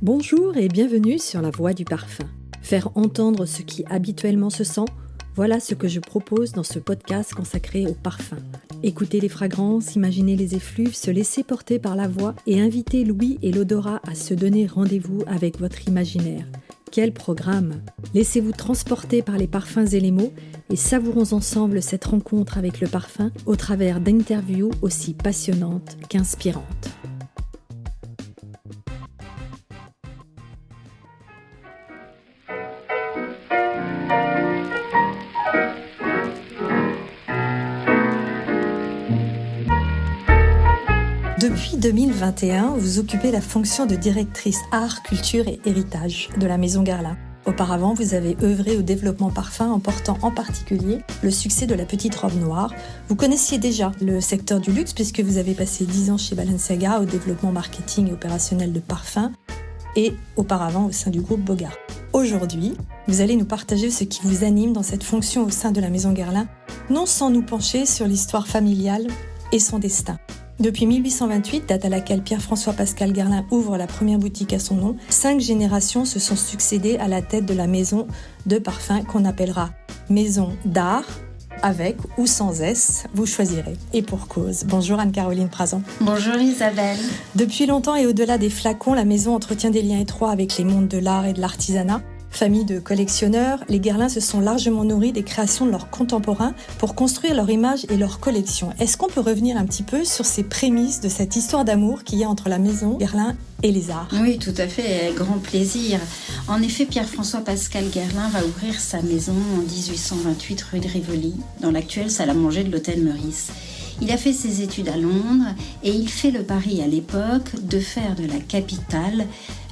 Bonjour et bienvenue sur La Voix du Parfum. Faire entendre ce qui habituellement se sent, voilà ce que je propose dans ce podcast consacré au parfum. Écouter les fragrances, imaginer les effluves, se laisser porter par la voix et inviter l'ouïe et l'odorat à se donner rendez-vous avec votre imaginaire. Quel programme! Laissez-vous transporter par les parfums et les mots et savourons ensemble cette rencontre avec le parfum au travers d'interviews aussi passionnantes qu'inspirantes. Depuis 2021, vous occupez la fonction de directrice art, culture et héritage de la Maison Guerlain. Auparavant, vous avez œuvré au développement parfum en portant en particulier le succès de la petite robe noire. Vous connaissiez déjà le secteur du luxe puisque vous avez passé 10 ans chez Balenciaga au développement marketing et opérationnel de parfum et auparavant au sein du groupe Bogart. Aujourd'hui, vous allez nous partager ce qui vous anime dans cette fonction au sein de la Maison Guerlain, non sans nous pencher sur l'histoire familiale et son destin. Depuis 1828, date à laquelle Pierre-François Pascal Guerlain ouvre la première boutique à son nom, 5 générations se sont succédées à la tête de la maison de parfum qu'on appellera maison d'art, avec ou sans S, vous choisirez. Et pour cause. Bonjour Anne-Caroline Prazan. Bonjour Isabelle. Depuis longtemps et au-delà des flacons, la maison entretient des liens étroits avec les mondes de l'art et de l'artisanat. Famille de collectionneurs, les Guerlain se sont largement nourris des créations de leurs contemporains pour construire leur image et leur collection. Est-ce qu'on peut revenir un petit peu sur ces prémices de cette histoire d'amour qu'il y a entre la maison Guerlain et les arts? Oui, tout à fait, grand plaisir. En effet, Pierre-François Pascal Guerlain va ouvrir sa maison en 1828 rue de Rivoli, dans l'actuelle salle à manger de l'hôtel Meurice. Il a fait ses études à Londres et il fait le pari à l'époque de faire de la capitale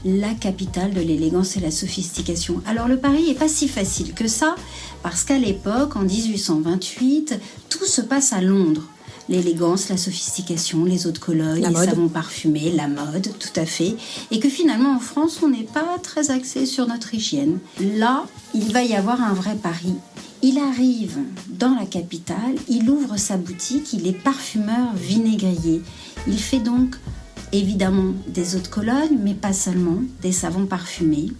de l'élégance et la sophistication. Alors le pari n'est pas si facile que ça, parce qu'à l'époque, en 1828, tout se passe à Londres. L'élégance, la sophistication, les eaux de Cologne, les savons parfumés, la mode, tout à fait. Et que finalement, en France, on n'est pas très axé sur notre hygiène. Là, il va y avoir un vrai pari. Il arrive dans la capitale, il ouvre sa boutique, il est parfumeur vinaigrier. Il fait donc évidemment des eaux de Cologne, mais pas seulement, des savons parfumés,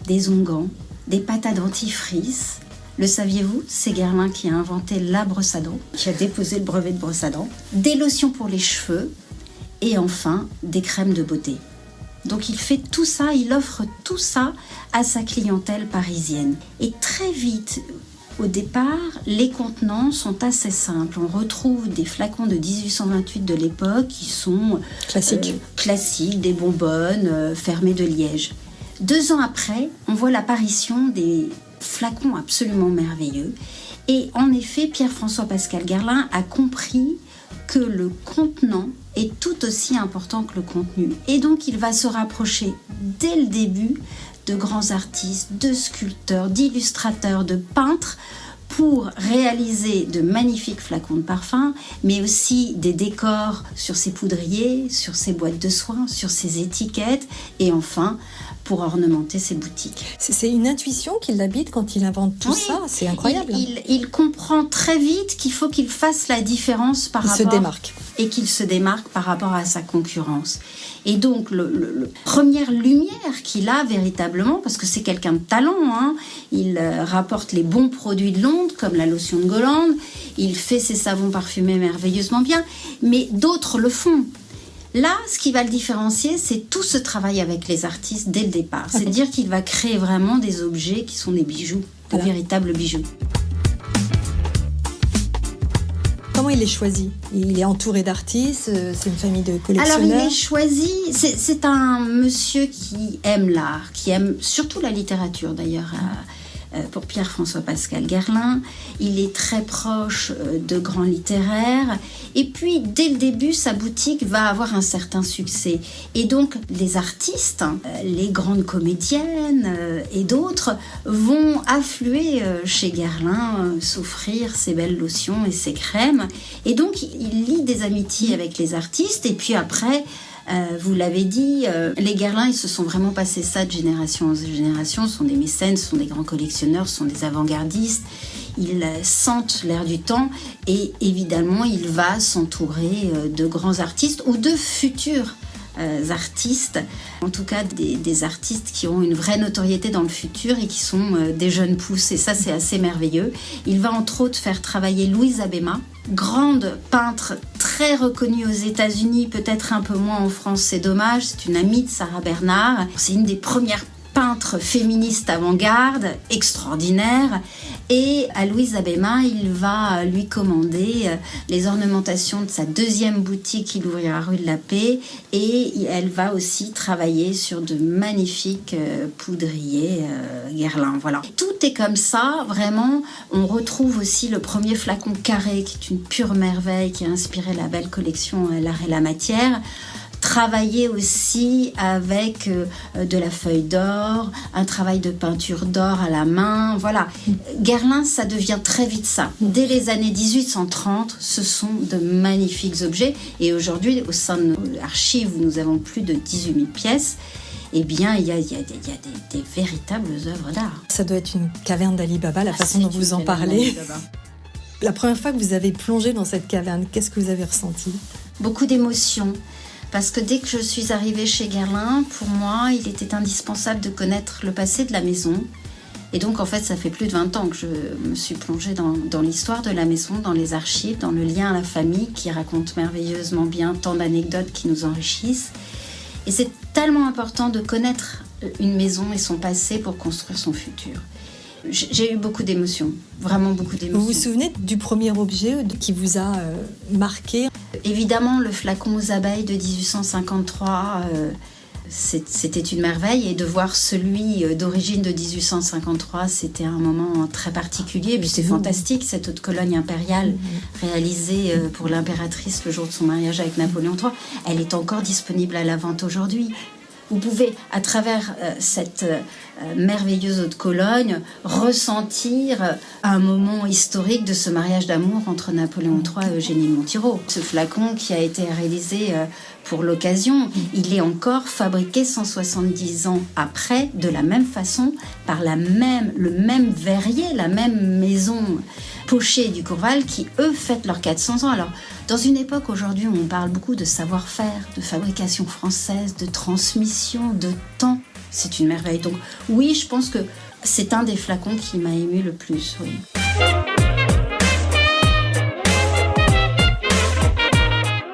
des onguents, des pâtes à dentifrice. Le saviez-vous? C'est Guerlain qui a inventé la brosse à dents, qui a déposé le brevet de brosse à dents, des lotions pour les cheveux et enfin des crèmes de beauté. Donc il fait tout ça, il offre tout ça à sa clientèle parisienne. Et très vite, au départ, les contenants sont assez simples. On retrouve des flacons de 1828 de l'époque qui sont classiques, des bonbonnes fermées de liège. 2 ans après, on voit l'apparition des flacons absolument merveilleux. Et en effet, Pierre-François Pascal Guerlain a compris que le contenant est tout aussi important que le contenu. Et donc, il va se rapprocher dès le début de grands artistes, de sculpteurs, d'illustrateurs, de peintres pour réaliser de magnifiques flacons de parfum, mais aussi des décors sur ses poudriers, sur ses boîtes de soins, sur ses étiquettes et enfin pour ornementer ses boutiques. C'est une intuition qui l'habite quand il invente tout ça, c'est incroyable. Il comprend très vite qu'il faut qu'il fasse la différence par rapport... Il se démarque. Et qu'il se démarque par rapport à sa concurrence. Et donc, le première lumière qu'il a véritablement, parce que c'est quelqu'un de talent, il rapporte les bons produits de Londres, comme la lotion de Golande, il fait ses savons parfumés merveilleusement bien, mais d'autres le font. Là, ce qui va le différencier, c'est tout ce travail avec les artistes dès le départ. C'est-à-dire qu'il va créer vraiment des objets qui sont des bijoux, de véritables bijoux. Comment il est choisi? Il est entouré d'artistes, c'est une famille de collectionneurs. Alors il est choisi, c'est un monsieur qui aime l'art, qui aime surtout la littérature d'ailleurs. Pour Pierre-François Pascal Guerlain, il est très proche de grands littéraires et puis dès le début sa boutique va avoir un certain succès et donc les artistes, les grandes comédiennes et d'autres vont affluer chez Guerlain s'offrir ses belles lotions et ses crèmes et donc il lie des amitiés avec les artistes et puis après vous l'avez dit, les Guerlain, ils se sont vraiment passés ça de génération en génération. Ce sont des mécènes, ce sont des grands collectionneurs, ce sont des avant-gardistes. Ils sentent l'air du temps et évidemment, il va s'entourer de grands artistes ou de futurs artistes, en tout cas des artistes qui ont une vraie notoriété dans le futur et qui sont des jeunes pousses, et ça c'est assez merveilleux. Il va entre autres faire travailler Louise Abéma, grande peintre très reconnue aux États-Unis, peut-être un peu moins en France, c'est dommage, c'est une amie de Sarah Bernard, c'est une des premières peintre féministe avant-garde, extraordinaire, et à Louise Abéma, il va lui commander les ornementations de sa deuxième boutique qu'il ouvrira rue de la Paix, et elle va aussi travailler sur de magnifiques poudriers Guerlain. Voilà. Tout est comme ça, vraiment. On retrouve aussi le premier flacon carré, qui est une pure merveille, qui a inspiré la belle collection L'Art et la Matière. Travailler aussi avec de la feuille d'or, un travail de peinture d'or à la main, voilà. Guerlain, ça devient très vite ça. Dès les années 1830, ce sont de magnifiques objets. Et aujourd'hui, au sein de nos archives, où nous avons plus de 18 000 pièces, eh bien, il y a des véritables œuvres d'art. Ça doit être une caverne d'Ali Baba, la façon dont vous en parlez. La première fois que vous avez plongé dans cette caverne, qu'est-ce que vous avez ressenti ? Beaucoup d'émotions. Parce que dès que je suis arrivée chez Guerlain, pour moi, il était indispensable de connaître le passé de la maison. Et donc, en fait, ça fait plus de 20 ans que je me suis plongée dans l'histoire de la maison, dans les archives, dans le lien à la famille qui raconte merveilleusement bien tant d'anecdotes qui nous enrichissent. Et c'est tellement important de connaître une maison et son passé pour construire son futur. J'ai eu beaucoup d'émotions, vraiment beaucoup d'émotions. Vous vous souvenez du premier objet qui vous a marqué ? Évidemment, le flacon aux abeilles de 1853, c'était une merveille. Et de voir celui d'origine de 1853, c'était un moment très particulier. Et puis c'est fantastique, cette haute Cologne impériale réalisée pour l'impératrice le jour de son mariage avec Napoléon III. Elle est encore disponible à la vente aujourd'hui. Vous pouvez, à travers cette merveilleuse haute Cologne, ressentir un moment historique de ce mariage d'amour entre Napoléon III et Eugénie de Montijo. Ce flacon qui a été réalisé pour l'occasion, il est encore fabriqué 170 ans après, de la même façon, par le même verrier, la même maison Pochet du Courval, qui, eux, fêtent leurs 400 ans. Alors, dans une époque, aujourd'hui, où on parle beaucoup de savoir-faire, de fabrication française, de transmission, de temps, c'est une merveille. Donc, oui, je pense que c'est un des flacons qui m'a ému le plus, oui.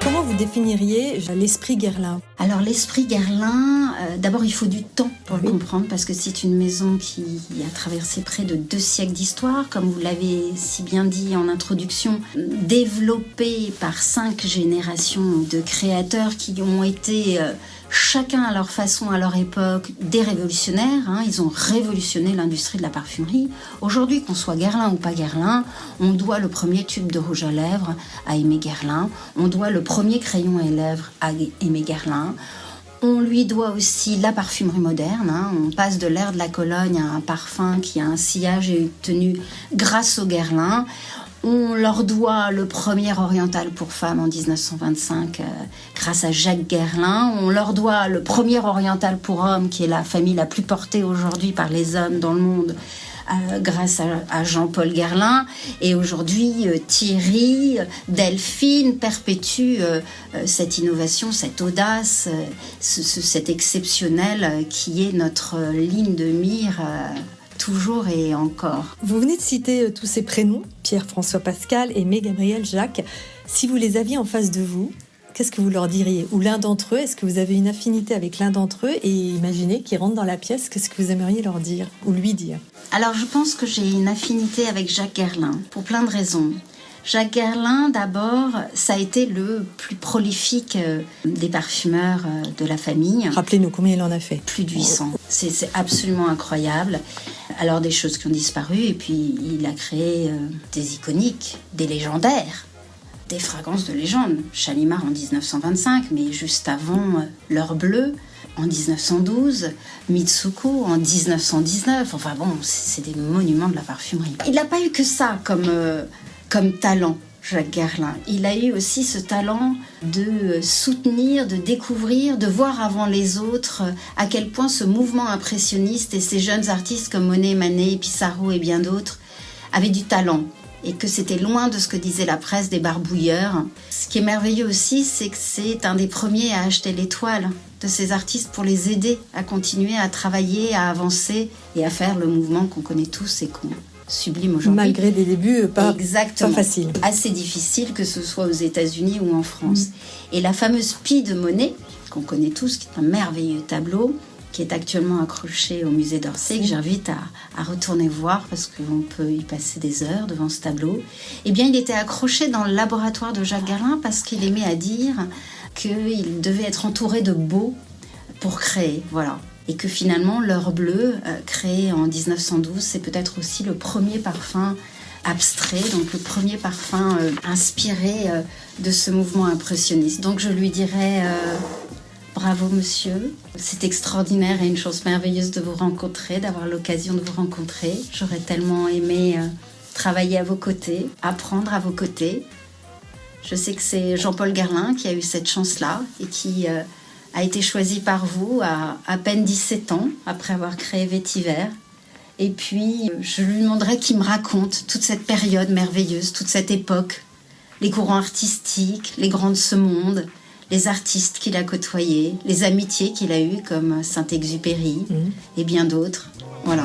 Comment vous définiriez l'esprit Guerlain ? Alors l'esprit Guerlain, d'abord il faut du temps pour le comprendre, parce que c'est une maison qui a traversé près de 2 siècles d'histoire, comme vous l'avez si bien dit en introduction, développée par 5 générations de créateurs qui ont été chacun à leur façon, à leur époque, des révolutionnaires. Ils ont révolutionné l'industrie de la parfumerie. Aujourd'hui, qu'on soit Guerlain ou pas Guerlain, on doit le premier tube de rouge à lèvres à Aimé Guerlain, on doit le premier crayon à lèvres à Aimé Guerlain. On lui doit aussi la parfumerie moderne. On passe de l'air de la Cologne à un parfum qui a un sillage et une tenue grâce au Guerlain. On leur doit le premier oriental pour femmes en 1925 grâce à Jacques Guerlain. On leur doit le premier oriental pour hommes, qui est la famille la plus portée aujourd'hui par les hommes dans le monde, grâce à Jean-Paul Guerlain. Et aujourd'hui, Thierry, Delphine perpétuent cette innovation, cette audace, cet exceptionnel qui est notre ligne de mire toujours et encore. Vous venez de citer tous ces prénoms, Pierre, François, Pascal, Aimé, Gabriel, Jacques. Si vous les aviez en face de vous, qu'est-ce que vous leur diriez ? Ou l'un d'entre eux, est-ce que vous avez une affinité avec l'un d'entre eux ? Et imaginez qu'ils rentrent dans la pièce, qu'est-ce que vous aimeriez leur dire ou lui dire ? Alors je pense que j'ai une affinité avec Jacques Guerlain, pour plein de raisons. Jacques Guerlain, d'abord, ça a été le plus prolifique des parfumeurs de la famille. Rappelez-nous combien il en a fait. Plus de 800. C'est absolument incroyable. Alors des choses qui ont disparu, et puis il a créé des iconiques, des légendaires, des fragrances de légende. Chalimard en 1925, mais juste avant, L'Heure Bleue en 1912, Mitsuko en 1919. Enfin bon, c'est des monuments de la parfumerie. Il n'a pas eu que ça comme talent, Jacques Guerlain. Il a eu aussi ce talent de soutenir, de découvrir, de voir avant les autres à quel point ce mouvement impressionniste et ces jeunes artistes comme Monet, Manet, Pissarro et bien d'autres avaient du talent et que c'était loin de ce que disait la presse des barbouilleurs. Ce qui est merveilleux aussi, c'est que c'est un des premiers à acheter les toiles de ces artistes pour les aider à continuer à travailler, à avancer et à faire le mouvement qu'on connaît tous et qu'on sublime aujourd'hui. Malgré des débuts pas faciles. Assez difficiles, que ce soit aux États-Unis ou en France. Et la fameuse Pie de Monet, qu'on connaît tous, qui est un merveilleux tableau, qui est actuellement accroché au musée d'Orsay, que j'invite à retourner voir parce qu'on peut y passer des heures devant ce tableau. Eh bien, il était accroché dans le laboratoire de Jacques Garlin parce qu'il aimait à dire qu'il devait être entouré de beaux pour créer, voilà. Et que finalement, l'heure bleue, créé en 1912, c'est peut-être aussi le premier parfum abstrait, donc le premier parfum inspiré de ce mouvement impressionniste. Donc je lui dirais... Bravo monsieur, c'est extraordinaire et une chance merveilleuse de vous rencontrer, d'avoir l'occasion de vous rencontrer. J'aurais tellement aimé travailler à vos côtés, apprendre à vos côtés. Je sais que c'est Jean-Paul Garlin qui a eu cette chance-là et qui a été choisi par vous à peine 17 ans après avoir créé Vétiver. Et puis je lui demanderais qu'il me raconte toute cette période merveilleuse, toute cette époque, les courants artistiques, les grands de ce monde, les artistes qu'il a côtoyés, les amitiés qu'il a eues comme Saint-Exupéry et bien d'autres. Voilà.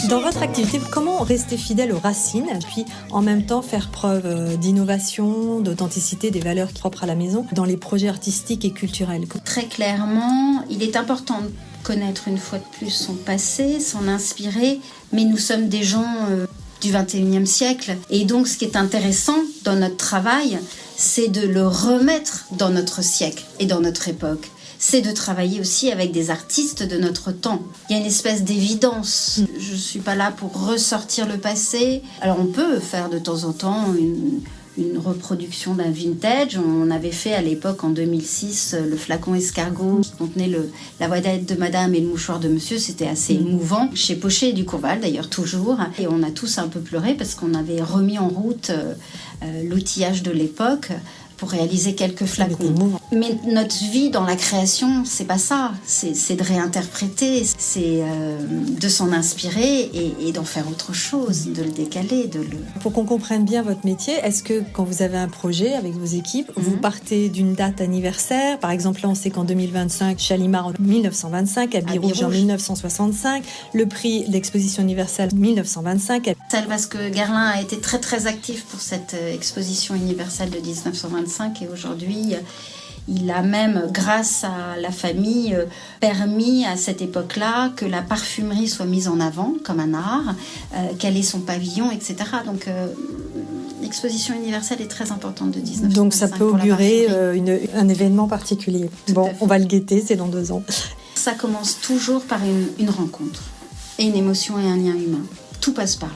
Dans votre activité, comment rester fidèle aux racines, puis en même temps faire preuve d'innovation, d'authenticité, des valeurs propres à la maison dans les projets artistiques et culturels? Très clairement, il est important de connaître une fois de plus son passé, s'en inspirer, mais nous sommes des gens... du XXIe siècle. Et donc, ce qui est intéressant dans notre travail, c'est de le remettre dans notre siècle et dans notre époque. C'est de travailler aussi avec des artistes de notre temps. Il y a une espèce d'évidence. Je ne suis pas là pour ressortir le passé. Alors, on peut faire de temps en temps une reproduction d'un vintage. On avait fait à l'époque, en 2006, le flacon escargot qui contenait la voilette de madame et le mouchoir de monsieur. C'était assez émouvant. Chez Pochet et Ducourval, d'ailleurs, toujours. Et on a tous un peu pleuré parce qu'on avait remis en route l'outillage de l'époque pour réaliser quelques flacons. Mais notre vie dans la création, c'est pas ça. C'est de réinterpréter, c'est de s'en inspirer et d'en faire autre chose, de le décaler. Pour qu'on comprenne bien votre métier, est-ce que quand vous avez un projet avec vos équipes, vous partez d'une date anniversaire? Par exemple, là, on sait qu'en 2025, Chalimard en 1925, Habit Rouge en 1965, le prix d'exposition universelle 1925. Salvasque Garlin a été très très actif pour cette exposition universelle de 1925 et aujourd'hui, il a même, grâce à la famille, permis à cette époque-là que la parfumerie soit mise en avant comme un art, qu'elle ait son pavillon, etc. Donc, l'exposition universelle est très importante de 1925. Donc, ça peut augurer un événement particulier. Bon, on va le guetter, c'est dans 2 ans. Ça commence toujours par une rencontre, et une émotion et un lien humain. Tout passe par là.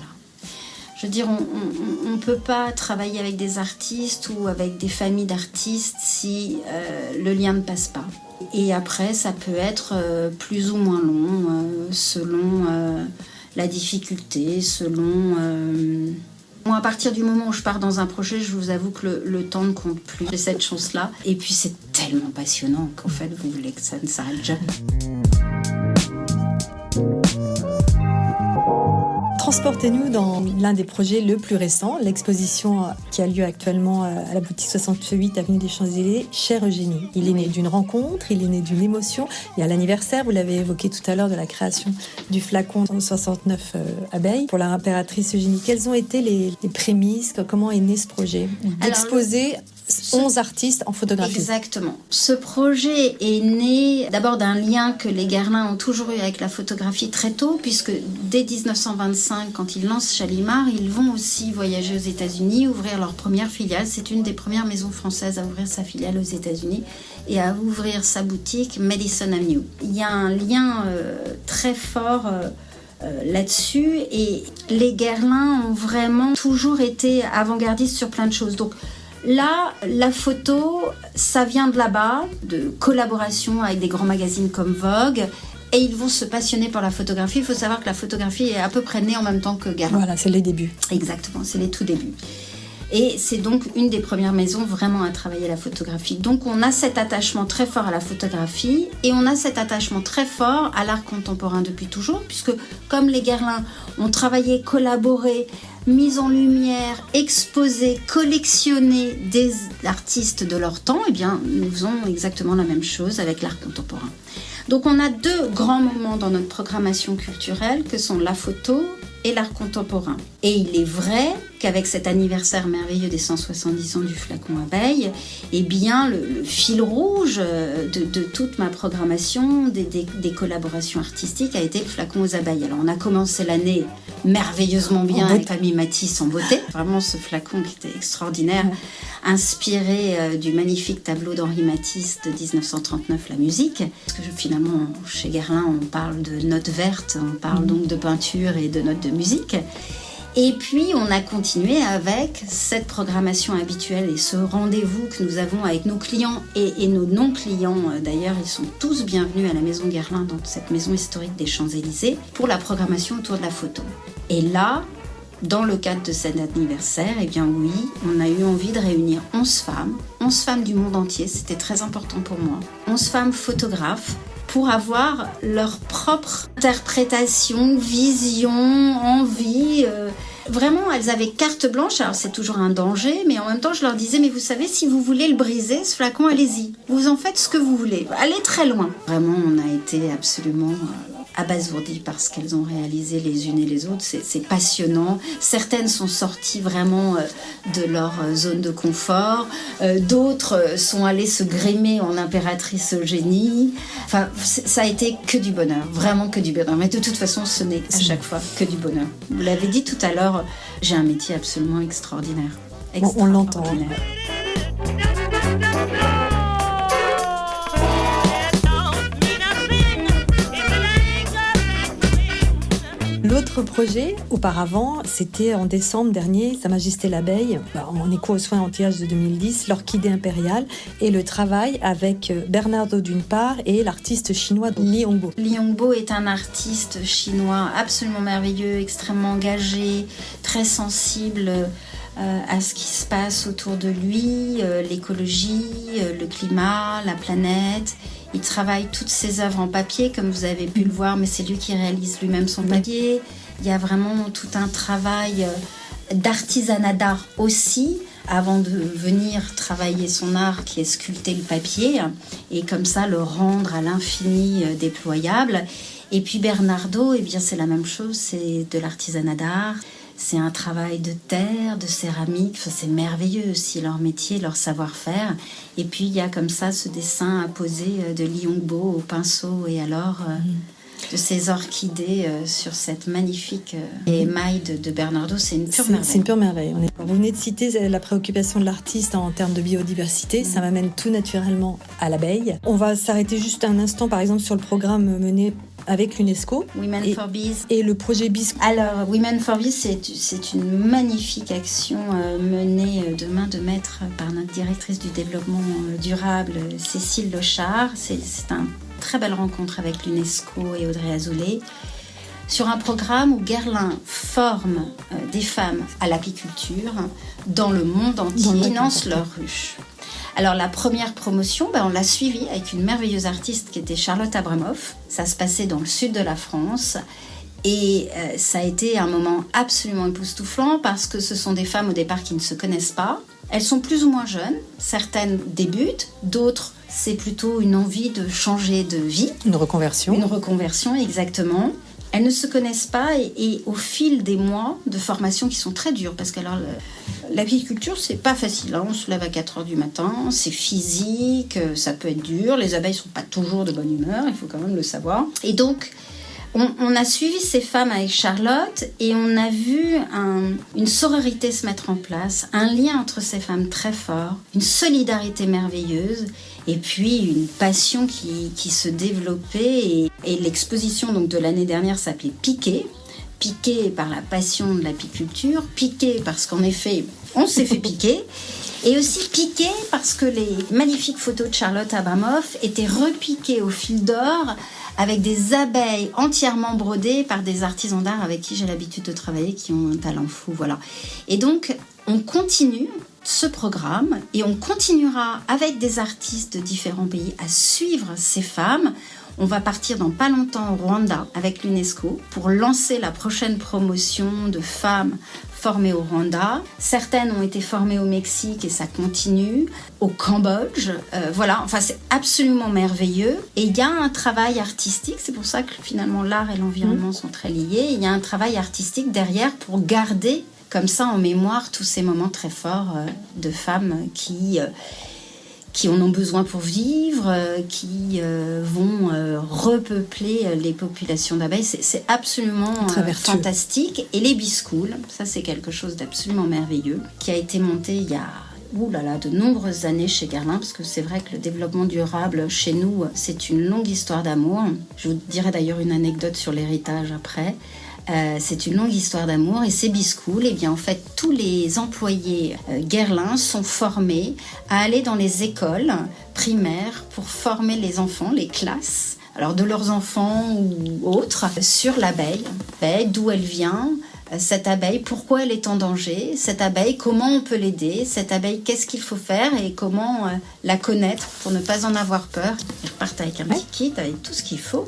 Je veux dire, on ne peut pas travailler avec des artistes ou avec des familles d'artistes si le lien ne passe pas. Et après, ça peut être plus ou moins long, selon la difficulté, selon... Moi, à partir du moment où je pars dans un projet, je vous avoue que le temps ne compte plus. J'ai cette chance-là. Et puis, c'est tellement passionnant qu'en fait, vous voulez que ça ne s'arrête jamais. Transportez-nous dans l'un des projets le plus récent, l'exposition qui a lieu actuellement à la boutique 68 avenue des Champs-Élysées, Cher Eugénie. Il est né d'une rencontre, il est né d'une émotion. Il y a l'anniversaire, vous l'avez évoqué tout à l'heure, de la création du flacon 69 abeilles pour l'impératrice Eugénie. Quelles ont été les prémices? Comment est né ce projet d'exposer 11 artistes en photographie? Exactement. Ce projet est né d'abord d'un lien que les Garlin ont toujours eu avec la photographie très tôt, puisque dès 1925, quand ils lancent Chalimard, ils vont aussi voyager aux États-Unis, ouvrir leur première filiale. C'est une des premières maisons françaises à ouvrir sa filiale aux États-Unis et à ouvrir sa boutique Madison Avenue. Il y a un lien très fort là-dessus, et les Garlin ont vraiment toujours été avant-gardistes sur plein de choses. Donc, là, la photo, ça vient de là-bas, de collaboration avec des grands magazines comme Vogue, et ils vont se passionner pour la photographie. Il faut savoir que la photographie est à peu près née en même temps que Garlin. Voilà, c'est les débuts. Exactement, c'est les tout débuts. Et c'est donc une des premières maisons vraiment à travailler la photographie. Donc on a cet attachement très fort à la photographie et on a cet attachement très fort à l'art contemporain depuis toujours, puisque comme les Guerlain ont travaillé, collaboré, mis en lumière, exposé, collectionné des artistes de leur temps, eh bien nous faisons exactement la même chose avec l'art contemporain. Donc on a deux grands moments dans notre programmation culturelle que sont la photo et l'art contemporain. Et il est vrai qu'avec cet anniversaire merveilleux des 170 ans du flacon abeille, eh bien le fil rouge de toute ma programmation, des collaborations artistiques a été le flacon aux abeilles. Alors on a commencé l'année merveilleusement bien avec Famille Matisse en beauté. Vraiment ce flacon qui était extraordinaire, inspiré du magnifique tableau d'Henri Matisse de 1939, La musique. Parce que finalement chez Guerlain on parle de notes vertes, on parle donc de peinture et de notes de musique. Et puis on a continué avec cette programmation habituelle et ce rendez-vous que nous avons avec nos clients et nos non-clients. D'ailleurs, ils sont tous bienvenus à la Maison Guerlain, dans cette maison historique des Champs-Élysées, pour la programmation autour de la photo. Et là, dans le cadre de cet anniversaire, eh bien oui, on a eu envie de réunir 11 femmes du monde entier, c'était très important pour moi, 11 femmes photographes, pour avoir leur propre interprétation, vision, envie. Vraiment, elles avaient carte blanche. Alors, c'est toujours un danger, mais en même temps, je leur disais, mais vous savez, si vous voulez le briser, ce flacon, allez-y. Vous en faites ce que vous voulez. Allez très loin. Vraiment, on a été absolument abasourdis par ce qu'elles ont réalisé les unes et les autres. C'est passionnant. Certaines sont sorties vraiment de leur zone de confort. D'autres sont allées se grémer en impératrice Eugénie. Enfin, ça a été que du bonheur. Vraiment que du bonheur. Mais de toute façon, ce n'est à chaque fois que du bonheur. Vous l'avez dit tout à l'heure, j'ai un métier absolument extraordinaire. On l'entend. L'autre projet, auparavant, c'était en décembre dernier, Sa Majesté l'abeille, en écho aux soins anti-âge de 2010, l'orchidée impériale et le travail avec Bernardo d'une part et l'artiste chinois Li Hongbo. Li Hongbo est un artiste chinois absolument merveilleux, extrêmement engagé, très sensible à ce qui se passe autour de lui, l'écologie, le climat, la planète. Il travaille toutes ses œuvres en papier, comme vous avez pu le voir, mais c'est lui qui réalise lui-même son papier. Il y a vraiment tout un travail d'artisanat d'art aussi, avant de venir travailler son art qui est sculpter le papier, et comme ça le rendre à l'infini déployable. Et puis Bernardo, eh bien c'est la même chose, c'est de l'artisanat d'art. C'est un travail de terre, de céramique, enfin, c'est merveilleux aussi leur métier, leur savoir-faire. Et puis il y a comme ça ce dessin apposé de Li Hongbo au pinceau et alors de ces orchidées sur cette magnifique émail de Bernardo, c'est une pure merveille. C'est une pure merveille. Vous venez de citer la préoccupation de l'artiste en termes de biodiversité, ça m'amène tout naturellement à l'abeille. On va s'arrêter juste un instant par exemple sur le programme mené avec l'UNESCO Women for Bees et le projet Bees. Alors, Women for Bees, c'est une magnifique action menée de main de maître par notre directrice du développement durable, Cécile Lochard. C'est une très belle rencontre avec l'UNESCO et Audrey Azoulay sur un programme où Guerlain forme des femmes à l'apiculture dans le monde entier, finance leurs ruches. Alors la première promotion, on l'a suivie avec une merveilleuse artiste qui était Charlotte Abramoff. Ça se passait dans le sud de la France et ça a été un moment absolument époustouflant parce que ce sont des femmes au départ qui ne se connaissent pas. Elles sont plus ou moins jeunes, certaines débutent, d'autres c'est plutôt une envie de changer de vie. Une reconversion. Une reconversion, exactement. Elles ne se connaissent pas et au fil des mois de formation qui sont très durs, parce que alors, l'apiculture, c'est pas facile. Hein. On se lève à 4h du matin, c'est physique, ça peut être dur. Les abeilles sont pas toujours de bonne humeur, il faut quand même le savoir. Et donc, on a suivi ces femmes avec Charlotte et on a vu une sororité se mettre en place, un lien entre ces femmes très fort, une solidarité merveilleuse et puis une passion qui se développait. Et l'exposition donc, de l'année dernière s'appelait Piqué. Piqué par la passion de l'apiculture, piqué parce qu'en effet, on s'est fait piquer, et aussi piqué parce que les magnifiques photos de Charlotte Abramoff étaient repiquées au fil d'or avec des abeilles entièrement brodées par des artisans d'art avec qui j'ai l'habitude de travailler, qui ont un talent fou, voilà. Et donc, on continue ce programme et on continuera avec des artistes de différents pays à suivre ces femmes. On va partir dans pas longtemps au Rwanda avec l'UNESCO pour lancer la prochaine promotion de femmes formées au Rwanda. Certaines ont été formées au Mexique et ça continue. Au Cambodge, voilà. Enfin, c'est absolument merveilleux. Et il y a un travail artistique. C'est pour ça que finalement l'art et l'environnement sont très liés. Il y a un travail artistique derrière pour garder comme ça en mémoire tous ces moments très forts de femmes qui en ont besoin pour vivre, qui vont repeupler les populations d'abeilles. C'est absolument fantastique. Et les Bee-Schools, ça c'est quelque chose d'absolument merveilleux, qui a été monté il y a de nombreuses années chez Guerlain, parce que c'est vrai que le développement durable chez nous, c'est une longue histoire d'amour. Je vous dirai d'ailleurs une anecdote sur l'héritage après. C'est une longue histoire d'amour et ces Bee-Schools, eh bien en fait tous les employés Guerlain sont formés à aller dans les écoles primaires pour former les enfants, les classes, alors de leurs enfants ou autres, sur l'abeille, d'où elle vient, cette abeille, pourquoi elle est en danger, cette abeille, comment on peut l'aider, cette abeille, qu'est-ce qu'il faut faire et comment la connaître pour ne pas en avoir peur. Ils repartent avec un petit kit, avec tout ce qu'il faut.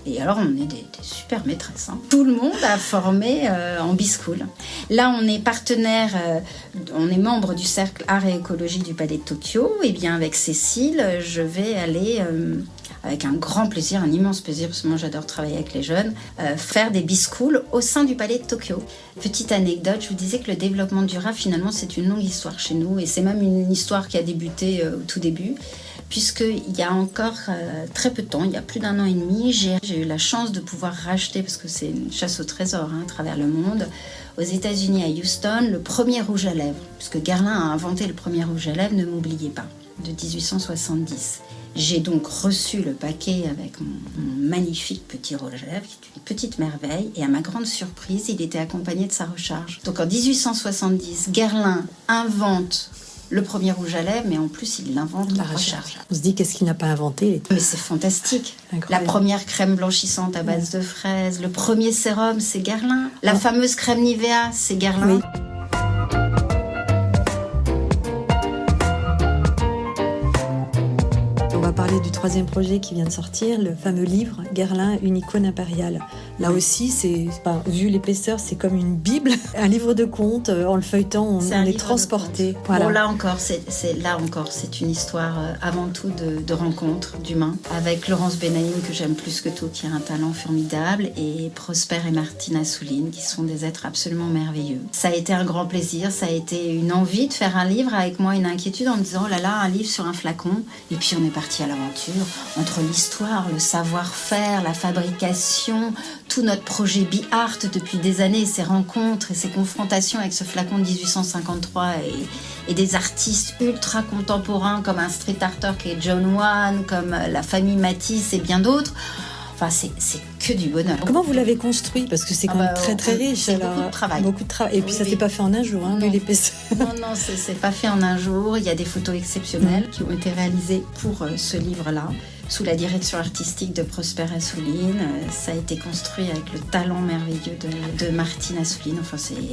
Et alors, on est des super maîtresses. Hein. Tout le monde a formé en Bee-School. Là, on est partenaire, on est membre du Cercle Art et Écologie du Palais de Tokyo. Et bien, avec Cécile, je vais aller, avec un grand plaisir, un immense plaisir, parce que moi, j'adore travailler avec les jeunes, faire des Bee-School au sein du Palais de Tokyo. Petite anecdote, je vous disais que le développement durable, finalement, c'est une longue histoire chez nous. Et c'est même une histoire qui a débuté au tout début. Puisqu'il y a encore très peu de temps, il y a plus d'1 an et demi, j'ai eu la chance de pouvoir racheter, parce que c'est une chasse au trésor à travers le monde, aux États-Unis à Houston, le premier rouge à lèvres. Puisque Guerlain a inventé le premier rouge à lèvres, ne m'oubliez pas, de 1870. J'ai donc reçu le paquet avec mon magnifique petit rouge à lèvres, qui est une petite merveille, et à ma grande surprise, il était accompagné de sa recharge. Donc en 1870, Guerlain invente le premier rouge à lèvres, mais en plus, il l'invente la recharge. On se dit, qu'est-ce qu'il n'a pas inventé? Mais c'est fantastique. Incroyable. La première crème blanchissante à base de fraises, le premier sérum, c'est Guerlain. La fameuse crème Nivea, c'est Guerlain. Oui. On va parler du 3e projet qui vient de sortir, le fameux livre Guerlain, une icône impériale. Là aussi, vu l'épaisseur, c'est comme une bible, un livre de contes. En le feuilletant, on est transporté. Voilà. Bon, là encore, c'est une histoire avant tout de rencontre, d'humain, avec Laurence Benaïm, que j'aime plus que tout, qui a un talent formidable, et Prosper et Martine Assouline, qui sont des êtres absolument merveilleux. Ça a été un grand plaisir, ça a été une envie de faire un livre, avec moi une inquiétude en me disant, oh là là, un livre sur un flacon. Et puis on est parti à l'aventure, entre l'histoire, le savoir-faire, la fabrication, tout notre projet Be-Art depuis des années, ces rencontres et ces confrontations avec ce flacon de 1853 et des artistes ultra contemporains comme un street arter qui est John Wan, comme la famille Matisse et bien d'autres. Enfin, c'est que du bonheur. Comment vous l'avez construit? Parce que c'est quand même très très riche. C'est beaucoup de travail. Beaucoup de travail. Et puis ça s'est pas fait en un jour, vu l'épaisseur. Non, c'est pas fait en un jour. Il y a des photos exceptionnelles qui ont été réalisées pour ce livre-là, sous la direction artistique de Prosper Assouline. Ça a été construit avec le talent merveilleux de Martine Assouline,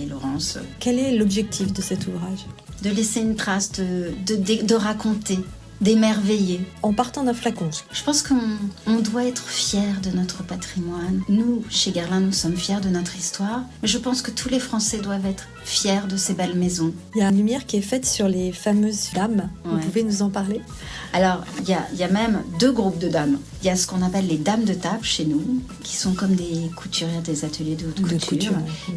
et Laurence. Quel est l'objectif de cet ouvrage? De laisser une trace, de raconter, d'émerveiller. En partant d'un flacon. Je pense qu'on doit être fiers de notre patrimoine. Nous, chez Guerlain, nous sommes fiers de notre histoire. Mais je pense que tous les Français doivent être fiers de ces belles maisons. Il y a une lumière qui est faite sur les fameuses dames. Ouais. Vous pouvez nous en parler? Alors, il y a même 2 groupes de dames. Il y a ce qu'on appelle les dames de table chez nous, qui sont comme des couturières des ateliers de haute couture,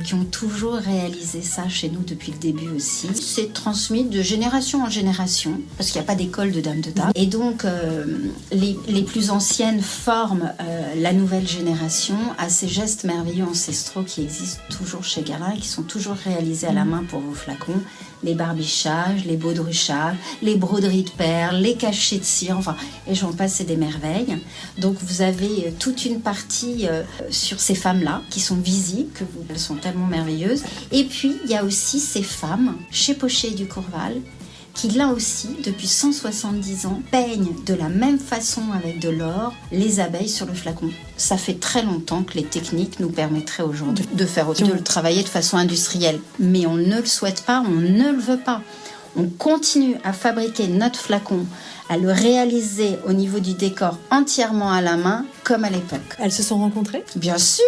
qui ont toujours réalisé ça chez nous depuis le début aussi. C'est transmis de génération en génération, parce qu'il n'y a pas d'école de dames de table. Et donc, les plus anciennes forment la nouvelle génération à ces gestes merveilleux ancestraux qui existent toujours chez Guerlain et qui sont toujours réalisés à la main pour vos flacons. Les barbichages, les baudruchages, les broderies de perles, les cachets de cire, et j'en passe, c'est des merveilles. Donc vous avez toute une partie sur ces femmes-là qui sont visibles, elles sont tellement merveilleuses. Et puis il y a aussi ces femmes chez Pochet et Ducourval qui là aussi, depuis 170 ans, peigne de la même façon avec de l'or les abeilles sur le flacon. Ça fait très longtemps que les techniques nous permettraient aujourd'hui de le travailler de façon industrielle. Mais on ne le souhaite pas, on ne le veut pas. On continue à fabriquer notre flacon, à le réaliser au niveau du décor entièrement à la main, comme à l'époque. Elles se sont rencontrées ? Bien sûr.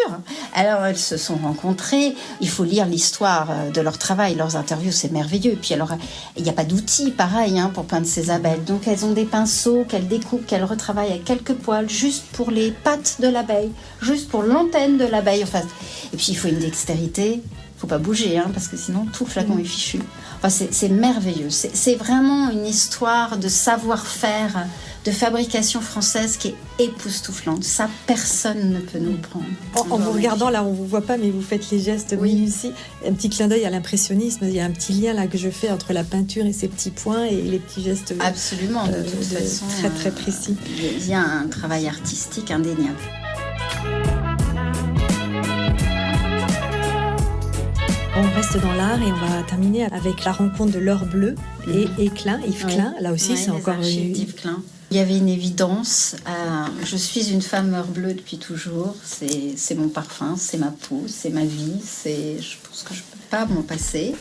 Alors, elles se sont rencontrées. Il faut lire l'histoire de leur travail, leurs interviews, c'est merveilleux. Et puis, alors, il n'y a pas d'outils, pareil, pour peindre ces abeilles. Donc, elles ont des pinceaux qu'elles découpent, qu'elles retravaillent à quelques poils, juste pour les pattes de l'abeille, juste pour l'antenne de l'abeille. Enfin, et puis, il faut une dextérité. Il ne faut pas bouger, parce que sinon, tout le flacon est fichu. Enfin, c'est merveilleux. C'est vraiment une histoire de savoir-faire, de fabrication française qui est époustouflante. Ça, personne ne peut nous le prendre. En vous regardant, là, on ne vous voit pas, mais vous faites les gestes minutie. Un petit clin d'œil à l'impressionnisme. Il y a un petit lien là que je fais entre la peinture et ses petits points et les petits gestes. Absolument, de toute façon. Très, très précis. Il y a un travail artistique indéniable. On reste dans l'art et on va terminer avec la rencontre de l'Heure Bleue et Klein, Yves Klein. Là aussi, c'est encore Yves Klein. Il y avait une évidence. Je suis une femme Heure Bleue depuis toujours. C'est mon parfum, c'est ma peau, c'est ma vie. Je pense que je ne peux pas m'en passer.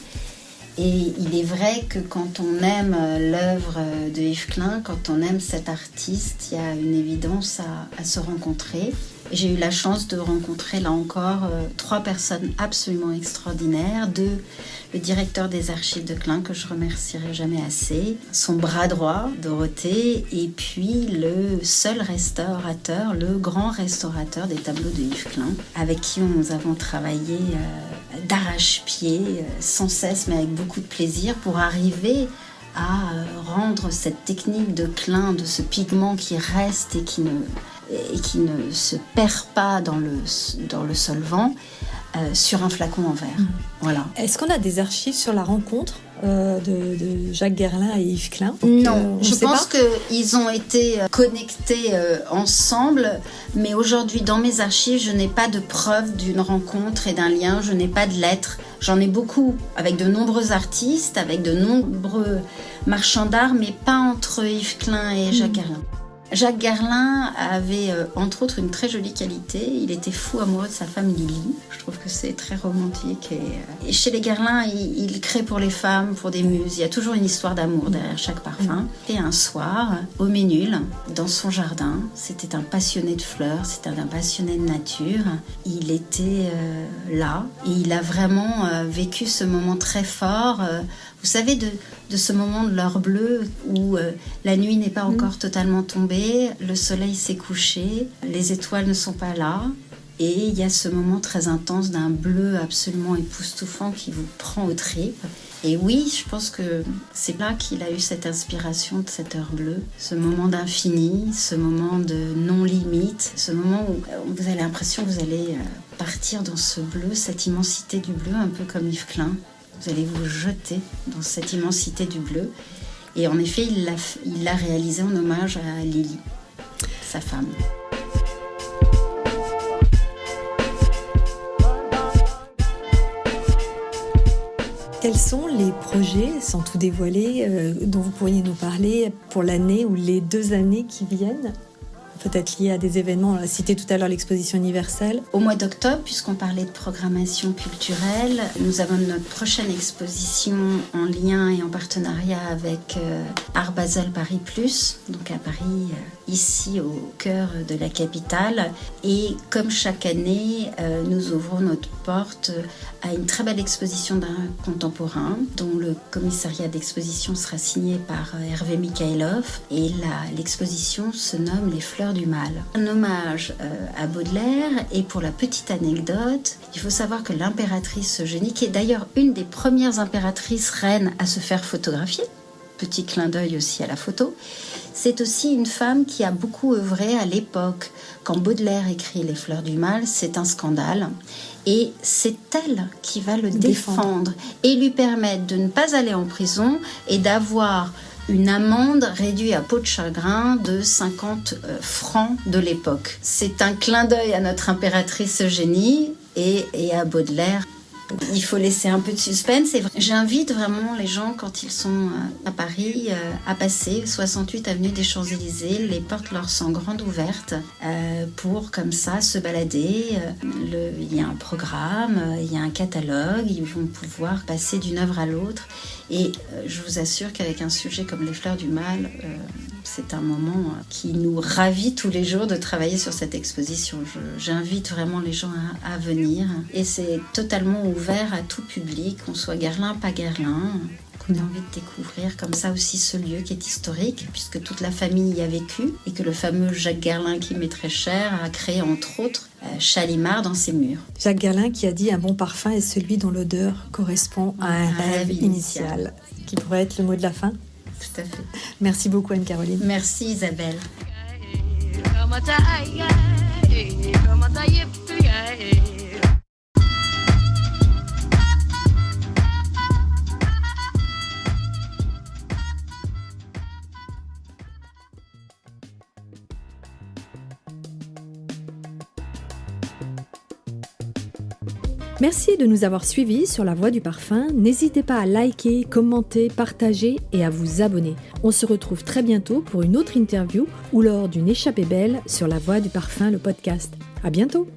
Et il est vrai que quand on aime l'œuvre de Yves Klein, quand on aime cet artiste, il y a une évidence à se rencontrer. J'ai eu la chance de rencontrer, là encore, 3 personnes absolument extraordinaires. Le directeur des archives de Klein, que je remercierai jamais assez, son bras droit, Dorothée, et puis le seul restaurateur, le grand restaurateur des tableaux de Yves Klein, avec qui nous avons travaillé d'arrache-pied, sans cesse, mais avec beaucoup de plaisir, pour arriver à rendre cette technique de Klein, de ce pigment qui reste et qui ne se perd pas dans le solvant, sur un flacon en verre. Voilà. Est-ce qu'on a des archives sur la rencontre de Jacques Guerlain et Yves Klein? Non, je pense qu'ils ont été connectés ensemble, mais aujourd'hui, dans mes archives, je n'ai pas de preuve d'une rencontre et d'un lien, je n'ai pas de lettres. J'en ai beaucoup avec de nombreux artistes, avec de nombreux marchands d'art, mais pas entre Yves Klein et Jacques Guerlain. Jacques Guerlain avait entre autres une très jolie qualité. Il était fou amoureux de sa femme Lily. Je trouve que c'est très romantique. Et chez les Guerlain, il crée pour les femmes, pour des muses. Il y a toujours une histoire d'amour derrière chaque parfum. Et un soir, au Ménul, dans son jardin, c'était un passionné de fleurs, c'était un passionné de nature. Il était là et il a vraiment vécu ce moment très fort. Vous savez, de ce moment de l'heure bleue où la nuit n'est pas encore totalement tombée, le soleil s'est couché, les étoiles ne sont pas là, et il y a ce moment très intense d'un bleu absolument époustouflant qui vous prend aux tripes. Et oui, je pense que c'est là qu'il a eu cette inspiration de cette heure bleue, ce moment d'infini, ce moment de non-limite, ce moment où vous avez l'impression que vous allez partir dans ce bleu, cette immensité du bleu, un peu comme Yves Klein. Vous allez vous jeter dans cette immensité du bleu. Et en effet, il l'a réalisé en hommage à Lily, sa femme. Quels sont les projets, sans tout dévoiler, dont vous pourriez nous parler pour l'année ou les 2 années qui viennent ? Peut-être liés à des événements, on a cité tout à l'heure l'exposition universelle. Au mois d'octobre, puisqu'on parlait de programmation culturelle, nous avons notre prochaine exposition en lien et en partenariat avec Art Basel Paris Plus, donc à Paris, ici au cœur de la capitale. Et comme chaque année, nous ouvrons notre porte à une très belle exposition d'art contemporain, dont le commissariat d'exposition sera signé par Hervé Mikhailov. Et l'exposition se nomme Les Fleurs du Mal. Un hommage à Baudelaire. Et pour la petite anecdote, il faut savoir que l'impératrice Eugénie, qui est d'ailleurs une des premières impératrices reines à se faire photographier, petit clin d'œil aussi à la photo, c'est aussi une femme qui a beaucoup œuvré à l'époque. Quand Baudelaire écrit Les Fleurs du Mal, c'est un scandale. Et c'est elle qui va le défendre et lui permettre de ne pas aller en prison et d'avoir une amende réduite à peau de chagrin de 50 francs de l'époque. C'est un clin d'œil à notre impératrice Eugénie et à Baudelaire, Il faut laisser un peu de suspense. Et j'invite vraiment les gens, quand ils sont à Paris, à passer 68 avenue des Champs-Élysées. Les portes leur sont grandes ouvertes pour, comme ça, se balader. Il y a un programme, il y a un catalogue. Ils vont pouvoir passer d'une œuvre à l'autre. Et je vous assure qu'avec un sujet comme les fleurs du mal, c'est un moment qui nous ravit tous les jours de travailler sur cette exposition. J'invite vraiment les gens à venir. Et c'est totalement ouvert à tout public, qu'on soit Guerlain, pas Guerlain, qu'on a envie de découvrir comme ça aussi ce lieu qui est historique, puisque toute la famille y a vécu, et que le fameux Jacques Guerlain, qui m'est très cher, a créé entre autres Chalimard dans ses murs. Jacques Guerlain qui a dit « Un bon parfum est celui dont l'odeur correspond à un rêve initial », qui pourrait être le mot de la fin. Tout à fait. Merci beaucoup Anne-Caroline. Merci Isabelle. Merci de nous avoir suivis sur La Voix du Parfum. N'hésitez pas à liker, commenter, partager et à vous abonner. On se retrouve très bientôt pour une autre interview ou lors d'une échappée belle sur La Voix du Parfum, le podcast. À bientôt!